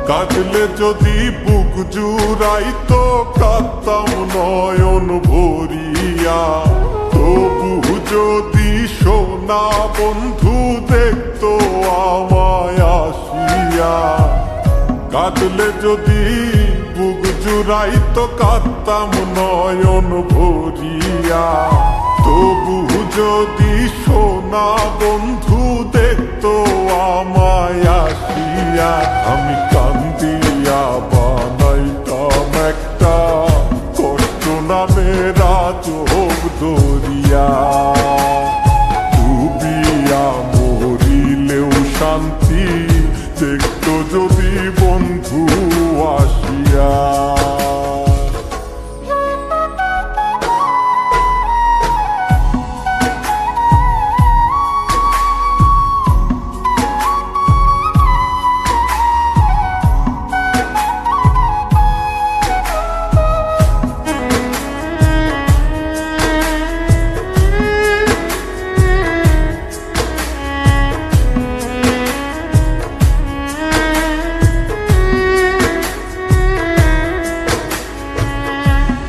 কাঁদলে যদি বুক জুড়াইতো কাঁদতাম নয়ন ভরিয়া, তবু যদি সোনা বন্ধু দেখতো আমায় আসিয়া। কাঁদলে যদি বুক জুড়াইতো কাঁদতাম নয়ন ভরিয়া, তবু যদি সোনা বন্ধু দেখতো আমায় আসিয়া। আমি কান্দিয়া বানাইতাম একটা কষ্ট নামের আজব দরিয়া, ডুবিয়া মরিলেও শান্তি দেখতো যদি বন্ধু আসিয়া।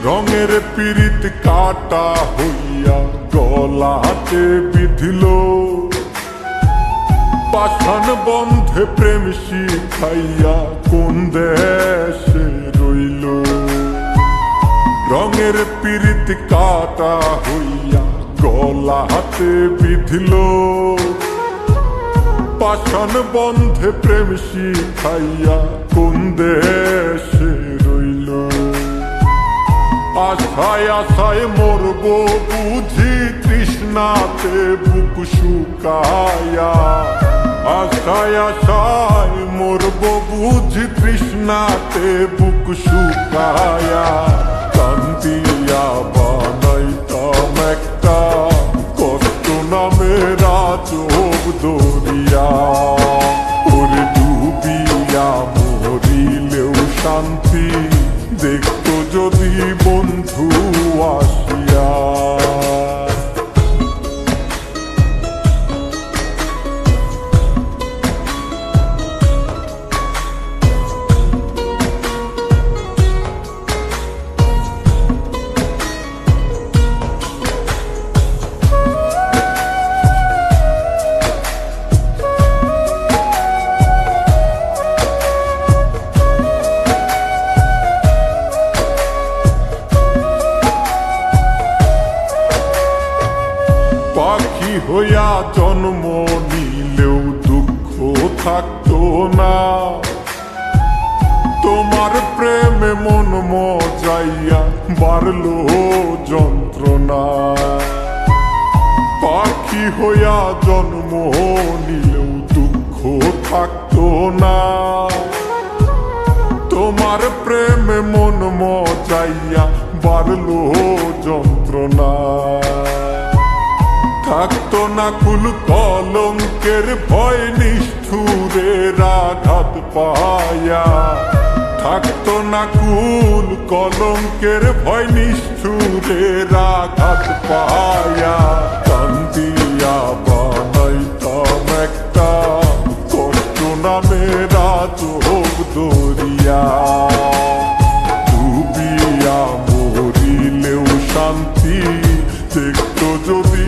রঙের পীড়িত কাটা হইয়া গলাতে বিধিল, পাষাণ বন্ধে প্রেম শিখাইয়া কোন দেশে রইল। রঙের পীড়িত কাটা হইয়া গলাতে বিধিল, পাষাণ বন্ধে প্রেম শিখাইয়া কোন দেশে রইল। আশায় আশায় মরবো বুঝি তৃষ্ণাতে বুক শুকায়া, আশায় আশায় মরবো বুঝি তৃষ্ণাতে বুক শুকায়া। কান্দিয়া বানাইতাম একটা কষ্ট নামের আজব দরিয়া, ওরে ডুবিয়া মরিলেও শান্তি দেখতো যদি বন্ধু আসিয়া। পাখি হইয়া জন্ম নিলেও দুঃখ থাকতো না, তোমার প্রেমে মন মজাইয়া বাড়লো যন্ত্রণা। পাখি হইয়া জন্ম নিলেও দুঃখ থাকতো না, তোমার প্রেমে মন মজাইয়া বাড়লো যন্ত্রণা। থাকতো না কুল কলঙ্কের ভয় নিষ্ঠুরের আঘাত পায়া, থাকতো না কুল কলঙ্কের ভয় নিষ্ঠুরের আঘাত পায়া। কান্দিয়া বানাইতাম একটা কষ্ট নামের আজব দরিয়া, ডুবিয়া মরিলেও শান্তি দেখতো যদি